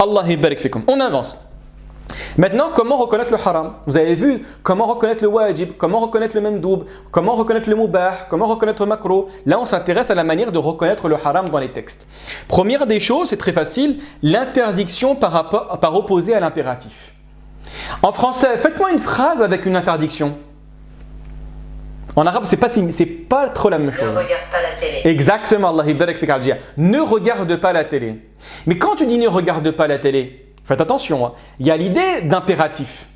Allah barik fikum. On avance. Maintenant, comment reconnaître le haram? Vous avez vu comment reconnaître le wajib, comment reconnaître le mandoub, comment reconnaître le mubah, comment reconnaître le makro. Là, on s'intéresse à la manière de reconnaître le haram dans les textes. Première des choses, c'est très facile, l'interdiction par opposé à l'impératif. En français, faites-moi une phrase avec une interdiction. En arabe, c'est pas trop la même chose. Ne regarde pas la télé. Exactement, Allah barak fik al-jia. Ne regarde pas la télé. Mais quand tu dis ne regarde pas la télé, faites attention, hein. Il y a l'idée d'impératif.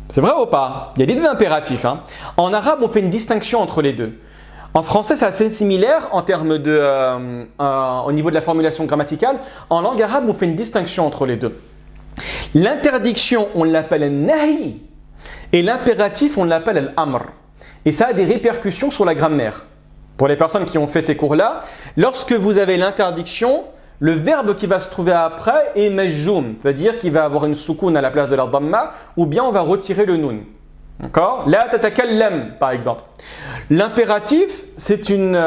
C'est vrai ou pas? Il y a l'idée d'impératif. Hein. En arabe, on fait une distinction entre les deux. En français, c'est assez similaire en termes de, au niveau de la formulation grammaticale. En langue arabe, on fait une distinction entre les deux. L'interdiction, on l'appelle al-nahi, et l'impératif, on l'appelle al-amr. Et ça a des répercussions sur la grammaire. Pour les personnes qui ont fait ces cours-là, lorsque vous avez l'interdiction, le verbe qui va se trouver après est majjoum, c'est-à-dire qu'il va avoir une soukoun à la place de la dhamma, ou bien on va retirer le nun. D'accord? La tatakallam, par exemple. L'impératif, c'est une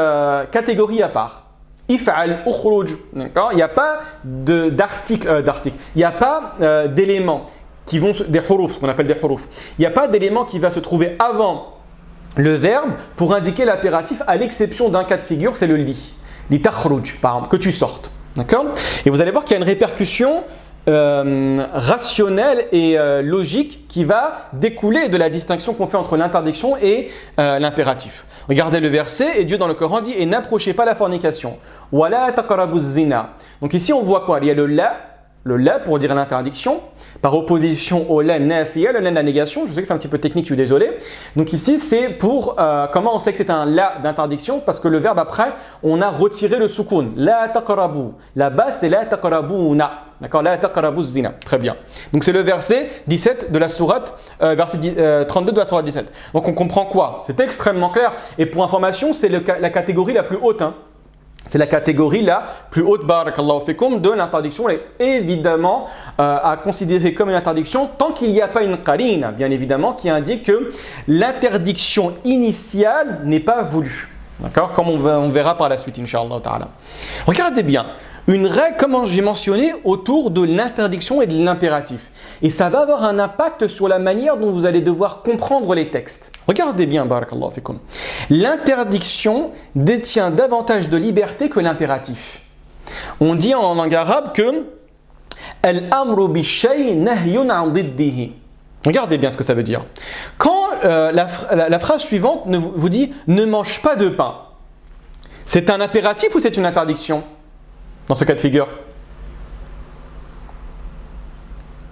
catégorie à part. If'al ukhruj. D'accord? Il n'y a pas d'article, il n'y a pas d'éléments qui vont, des huruf, ce qu'on appelle des huruf. Il n'y a pas d'élément qui va se trouver avant le verbe pour indiquer l'impératif, à l'exception d'un cas de figure, c'est le li. Li takhruj, par exemple, que tu sortes. D'accord? Et vous allez voir qu'il y a une répercussion rationnelle et logique qui va découler de la distinction qu'on fait entre l'interdiction et l'impératif. Regardez le verset, et Dieu dans le Coran dit « Et n'approchez pas la fornication. Wala taqrabu zina ». Donc ici on voit quoi? Il y a le la pour dire l'interdiction, par opposition au la nafiya, le la de la négation. Je sais que c'est un petit peu technique, je suis désolé. Donc ici, c'est pour comment on sait que c'est un la d'interdiction, parce que le verbe après, on a retiré le soukoun. La taqrabu. Là-bas, c'est la taqrabuna. D'accord? La taqrabu zina. Très bien. Donc c'est le verset 17 de la sourate, verset 32 de la sourate 17. Donc on comprend quoi? C'est extrêmement clair. Et pour information, c'est la catégorie la plus haute. Hein. C'est la catégorie la plus haute, barakallahu fikum, de l'interdiction. Elle est évidemment à considérer comme une interdiction tant qu'il n'y a pas une qarina, bien évidemment, qui indique que l'interdiction initiale n'est pas voulue. D'accord? Comme on verra par la suite, Inch'Allah ta'ala. Regardez bien, une règle, comme j'ai mentionné, autour de l'interdiction et de l'impératif. Et ça va avoir un impact sur la manière dont vous allez devoir comprendre les textes. Regardez bien, barakallahu fikum. L'interdiction détient davantage de liberté que l'impératif. On dit en langue arabe que al-amru bi-shay nahyun an diddihi. Regardez bien ce que ça veut dire. Quand la phrase suivante vous dit « ne mange pas de pain », c'est un impératif ou c'est une interdiction dans ce cas de figure?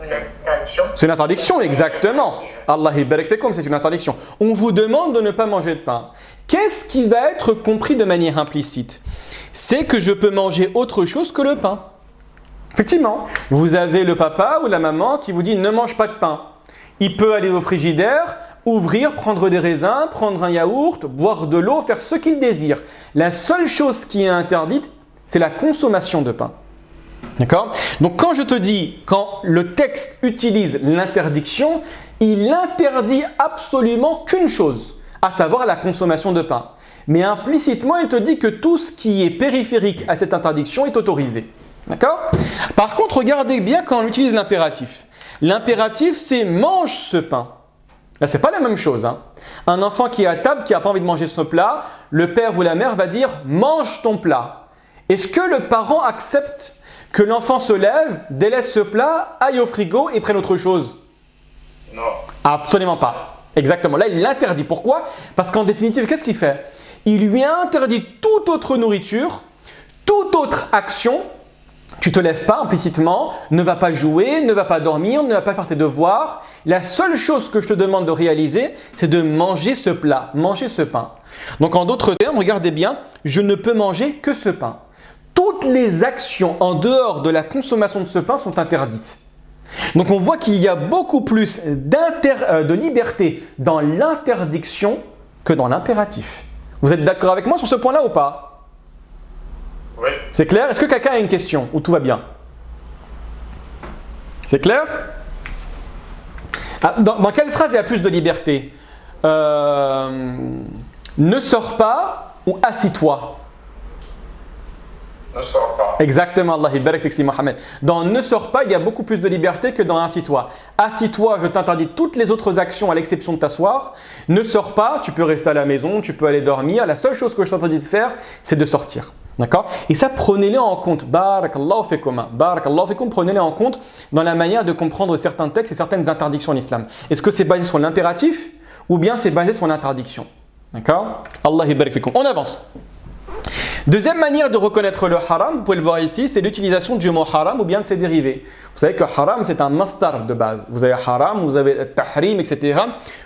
Une interdiction. C'est une interdiction, exactement. Allah barak fikum, c'est une interdiction. On vous demande de ne pas manger de pain. Qu'est-ce qui va être compris de manière implicite? C'est que je peux manger autre chose que le pain. Effectivement, vous avez le papa ou la maman qui vous dit « ne mange pas de pain ». Il peut aller au frigidaire, ouvrir, prendre des raisins, prendre un yaourt, boire de l'eau, faire ce qu'il désire. La seule chose qui est interdite, c'est la consommation de pain. D'accord? Donc quand je te dis, quand le texte utilise l'interdiction, il interdit absolument qu'une chose, à savoir la consommation de pain. Mais implicitement, il te dit que tout ce qui est périphérique à cette interdiction est autorisé. D'accord? Par contre, regardez bien quand on utilise l'impératif. L'impératif, c'est mange ce pain. Là, c'est pas la même chose. Hein. Un enfant qui est à table, qui n'a pas envie de manger ce plat, le père ou la mère va dire mange ton plat. Est-ce que le parent accepte que l'enfant se lève, délaisse ce plat, aille au frigo et prenne autre chose? Non. Absolument pas. Exactement. Là, il l'interdit. Pourquoi? Parce qu'en définitive, qu'est-ce qu'il fait? Il lui interdit toute autre nourriture, toute autre action. Tu ne te lèves pas implicitement, ne va pas jouer, ne va pas dormir, ne va pas faire tes devoirs. La seule chose que je te demande de réaliser, c'est de manger ce plat, manger ce pain. Donc en d'autres termes, regardez bien, je ne peux manger que ce pain. Toutes les actions en dehors de la consommation de ce pain sont interdites. Donc on voit qu'il y a beaucoup plus de liberté dans l'interdiction que dans l'impératif. Vous êtes d'accord avec moi sur ce point-là ou pas? Oui. C'est clair? Est-ce que quelqu'un a une question ou tout va bien? C'est clair? Dans quelle phrase il y a plus de liberté? Ne sors pas ou assis-toi? Ne sors pas. Exactement, Allah barak fik si Mohamed. Dans ne sors pas, il y a beaucoup plus de liberté que dans assis-toi. Assis-toi, je t'interdis toutes les autres actions à l'exception de t'asseoir. Ne sors pas, tu peux rester à la maison, tu peux aller dormir. La seule chose que je t'interdis de faire, c'est de sortir. D'accord? Et ça, prenez-le en compte. Barakallahu fikum. Barakallahu fikum, prenez-le en compte dans la manière de comprendre certains textes et certaines interdictions en islam. Est-ce que c'est basé sur l'impératif ou bien c'est basé sur l'interdiction? D'accord? Allah barak fikum. On avance. Deuxième manière de reconnaître le haram, vous pouvez le voir ici, c'est l'utilisation du mot haram ou bien de ses dérivés. Vous savez que haram, c'est un masdar de base. Vous avez haram, vous avez tahrim, etc.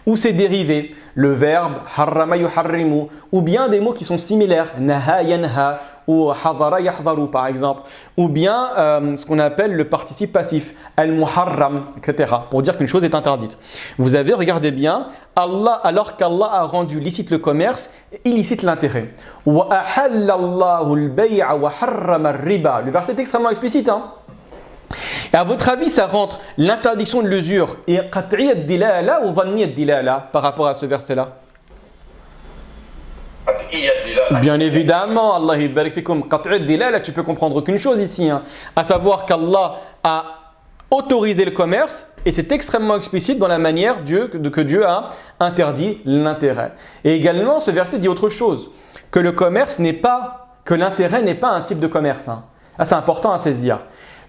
ou ses dérivés. Le verbe harrama yuharrimu, ou bien des mots qui sont similaires. Naha yanha, ou hadara yahdharu par exemple. Ou bien ce qu'on appelle le participe passif. Al-muharram, etc. pour dire qu'une chose est interdite. Vous avez, regardez bien, Allah, alors qu'Allah a rendu licite le commerce, illicite l'intérêt. Wa ahallallahu al-bay'a wa harrama ar-riba. Le verset est extrêmement explicite, hein. Et à votre avis, ça rentre l'interdiction de l'usure et qat'iyyat dilala ou dhanniyat dilala par rapport à ce verset-là? Bien évidemment, Allah barik fikum. Qat'iyyat dilala, tu peux comprendre qu'une chose ici, hein, à savoir qu'Allah a autorisé le commerce et c'est extrêmement explicite dans la manière que Dieu a interdit l'intérêt. Et également, ce verset dit autre chose, que le commerce n'est pas, que l'intérêt n'est pas un type de commerce. Hein. Ah, c'est important à saisir.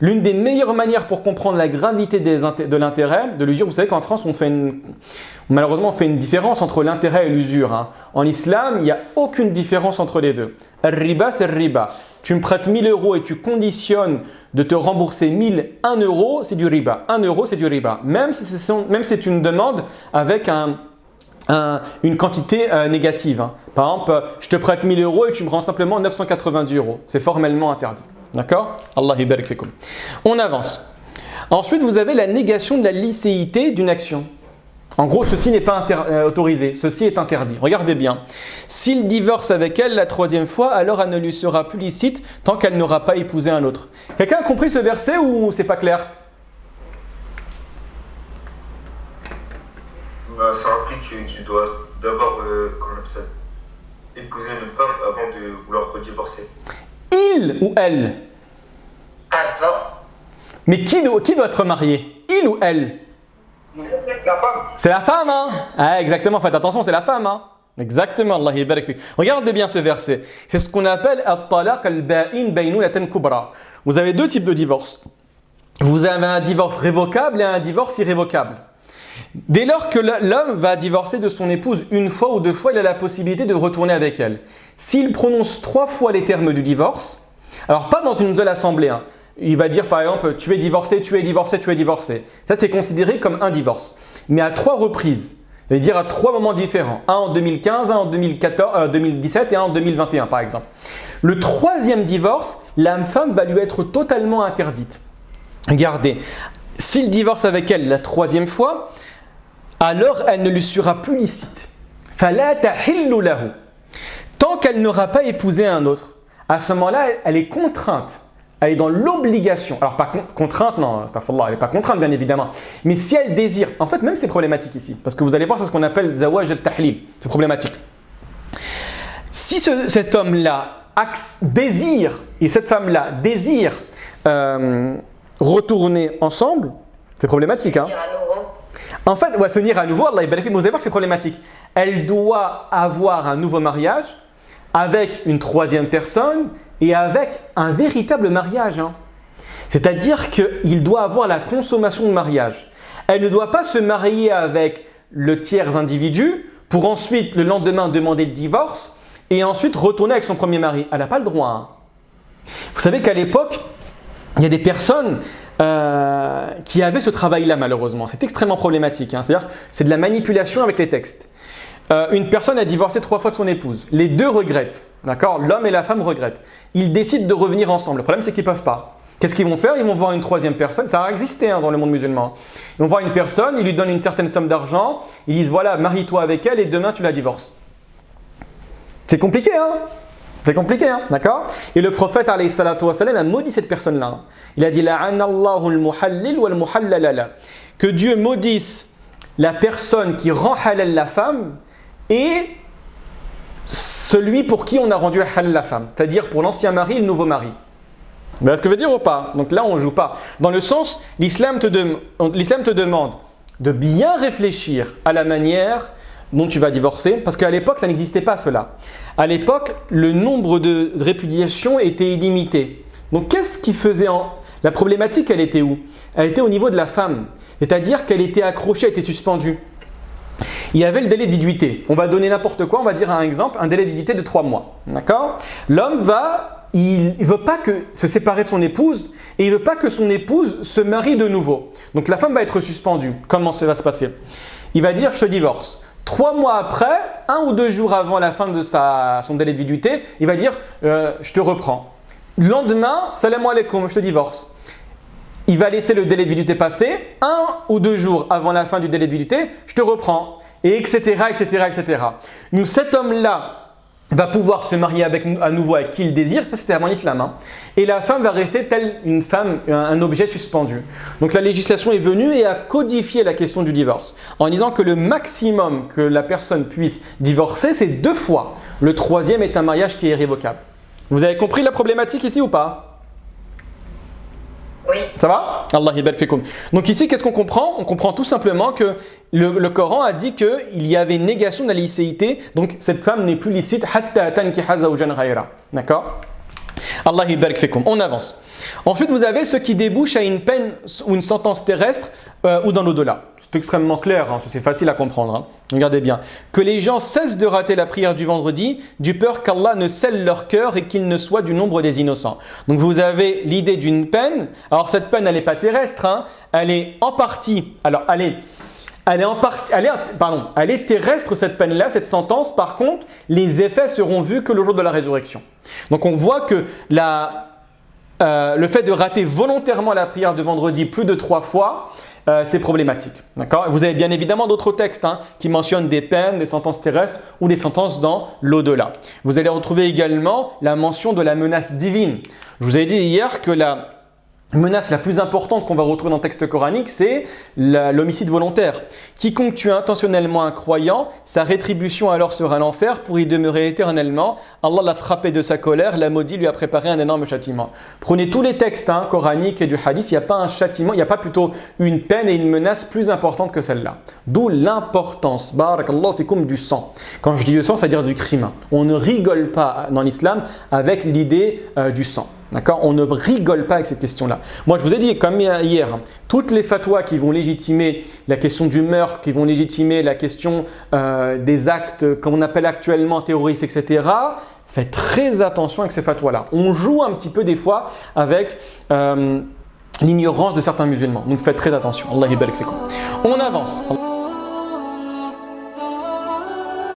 L'une des meilleures manières pour comprendre la gravité de l'intérêt, de l'usure, vous savez qu'en France, malheureusement, on fait une différence entre l'intérêt et l'usure. Hein. En islam, il n'y a aucune différence entre les deux. Riba, c'est riba. Tu me prêtes 1000 euros et tu conditionnes de te rembourser 1 euro, c'est du riba. 1 euro, c'est du riba. Même si c'est une demande avec une quantité négative. Hein. Par exemple, je te prête 1000 euros et tu me rends simplement 990 euros. C'est formellement interdit. D'accord? Allah barik fikum. On avance. Ensuite, vous avez la négation de la licéité d'une action. En gros, ceci n'est pas autorisé, ceci est interdit. Regardez bien. S'il divorce avec elle la 3e fois, alors elle ne lui sera plus licite tant qu'elle n'aura pas épousé un autre. Quelqu'un a compris ce verset ou c'est pas clair? Ça implique qu'il doit d'abord épouser une autre femme avant de vouloir redivorcer. Il ou elle? Avant. Mais qui doit se remarier? Il ou elle? La femme. C'est la femme, hein? Ah, exactement, faites attention, c'est la femme, hein? Exactement, Allah barik fik. Regardez bien ce verset. C'est ce qu'on appelle at-talaq al-ba'in baynulatan kubra. Vous avez deux types de divorce. Vous avez un divorce révocable et un divorce irrévocable. Dès lors que l'homme va divorcer de son épouse une fois ou deux fois, il a la possibilité de retourner avec elle. S'il prononce 3 fois les termes du divorce, alors pas dans une seule assemblée, hein, il va dire par exemple tu es divorcé, tu es divorcé, tu es divorcé. Ça c'est considéré comme un divorce. Mais à 3 reprises, il va dire à 3 moments différents. Un en 2015, un en 2017 et un en 2021 par exemple. Le 3e divorce, la femme va lui être totalement interdite. Regardez, s'il divorce avec elle la 3e fois, alors elle ne lui sera plus licite. فَلَا تَحِلُّ لَهُ. Tant qu'elle n'aura pas épousé un autre, à ce moment-là, elle est contrainte. Elle est dans l'obligation. Alors, pas contrainte, non, astaghfirullah, elle n'est pas contrainte, bien évidemment. Mais si elle désire, en fait, même c'est problématique ici. Parce que vous allez voir, c'est ce qu'on appelle zawaj al-tahlil. C'est problématique. Si cet homme-là désire, et cette femme-là désire retourner ensemble, c'est problématique. Hein? En fait, se unir à nouveau, Allah barik fik, mais vous allez voir que c'est problématique. Elle doit avoir un nouveau mariage avec une 3e personne et avec un véritable mariage. Hein. C'est-à-dire qu'il doit avoir la consommation de mariage. Elle ne doit pas se marier avec le tiers individu pour ensuite, le lendemain, demander le divorce et ensuite retourner avec son premier mari. Elle n'a pas le droit. Hein. Vous savez qu'à l'époque, il y a des personnes qui avaient ce travail-là malheureusement. C'est extrêmement problématique. Hein. C'est-à-dire c'est de la manipulation avec les textes. Une personne a divorcé 3 fois de son épouse. Les deux regrettent. D'accord? L'homme et la femme regrettent. Ils décident de revenir ensemble. Le problème, c'est qu'ils ne peuvent pas. Qu'est-ce qu'ils vont faire? Ils vont voir une 3e personne. Ça a existé hein, dans le monde musulman. Ils vont voir une personne, ils lui donnent une certaine somme d'argent. Ils disent voilà, marie-toi avec elle et demain tu la divorces. C'est compliqué, hein? C'est compliqué, hein? D'accord? Et le prophète alayhi salatu wa salam a maudit cette personne-là. Il a dit la'anallahu al-muhallil wal muhallalala. Que Dieu maudisse la personne qui rend halal la femme et celui pour qui on a rendu halal la femme, c'est-à-dire pour l'ancien mari et le nouveau mari. Vous voyez ce que je veux dire ou pas? Donc là, on ne joue pas. Dans le sens, l'islam te demande de bien réfléchir à la manière dont tu vas divorcer, parce qu'à l'époque, ça n'existait pas cela. À l'époque, le nombre de répudiations était illimité. Donc qu'est-ce qui faisait La problématique, elle était où? Elle était au niveau de la femme, c'est-à-dire qu'elle était accrochée, elle était suspendue. Il y avait le délai de viduité. On va donner n'importe quoi, on va dire un exemple, un délai de viduité de 3 mois. D'accord? L'homme il ne veut pas se séparer de son épouse et il ne veut pas que son épouse se marie de nouveau. Donc la femme va être suspendue. Comment ça va se passer? Il va dire « je te divorce ». 3 mois après, 1 ou 2 jours avant la fin de son délai de viduité, il va dire « je te reprends ». Le lendemain, « salam alaikum, je te divorce ». Il va laisser le délai de viduité passer, 1 ou 2 jours avant la fin du délai de viduité, « je te reprends ». Et etc., etc., etc. Donc cet homme-là va pouvoir se marier à nouveau avec qui il désire, ça c'était avant l'islam, hein. Et la femme va rester telle une femme, un objet suspendu. Donc la législation est venue et a codifié la question du divorce en disant que le maximum que la personne puisse divorcer, c'est 2 fois. Le 3e est un mariage qui est irrévocable. Vous avez compris la problématique ici ou pas? Oui. Ça va? Allah yibal fikoum. Donc ici, qu'est-ce qu'on comprend? On comprend tout simplement que le Coran a dit qu'il y avait négation de la licéité, donc cette femme n'est plus licite hatta tankiha zawjan ghayra. D'accord? Allah yibal fikoum. On avance. Ensuite, vous avez ce qui débouche à une peine ou une sentence terrestre ou dans l'au-delà. C'est extrêmement clair, hein, c'est facile à comprendre. Hein. Regardez bien. Que les gens cessent de rater la prière du vendredi, du peur qu'Allah ne scelle leur cœur et qu'il ne soit du nombre des innocents. Donc vous avez l'idée d'une peine. Alors cette peine, elle n'est pas terrestre, hein, elle est en partie. Alors elle est terrestre cette peine-là, cette sentence. Par contre, les effets seront vus que le jour de la résurrection. Donc on voit que le fait de rater volontairement la prière de vendredi plus de 3 fois, c'est problématique. D'accord? Vous avez bien évidemment d'autres textes qui mentionnent des peines, des sentences terrestres ou des sentences dans l'au-delà. Vous allez retrouver également la mention de la menace divine. Je vous ai dit hier que la menace la plus importante qu'on va retrouver dans le texte coranique, c'est l'homicide volontaire. Quiconque tue intentionnellement un croyant, sa rétribution alors sera l'enfer pour y demeurer éternellement. Allah l'a frappé de sa colère, l'a maudit, lui a préparé un énorme châtiment. Prenez tous les textes coraniques et du hadith, il n'y a pas un châtiment, il n'y a pas plutôt une peine et une menace plus importante que celle-là. D'où l'importance, barakallahu fikoum, du sang. Quand je dis du sang, c'est-à-dire du crime. On ne rigole pas dans l'islam avec l'idée du sang. D'accord? On ne rigole pas avec cette question-là. Moi, je vous ai dit, comme hier, toutes les fatwas qui vont légitimer la question du meurtre, qui vont légitimer la question des actes, comme on appelle actuellement terroristes, etc., faites très attention avec ces fatwas-là. On joue un petit peu des fois avec l'ignorance de certains musulmans. Donc faites très attention. Allah yabarak fikum. On avance.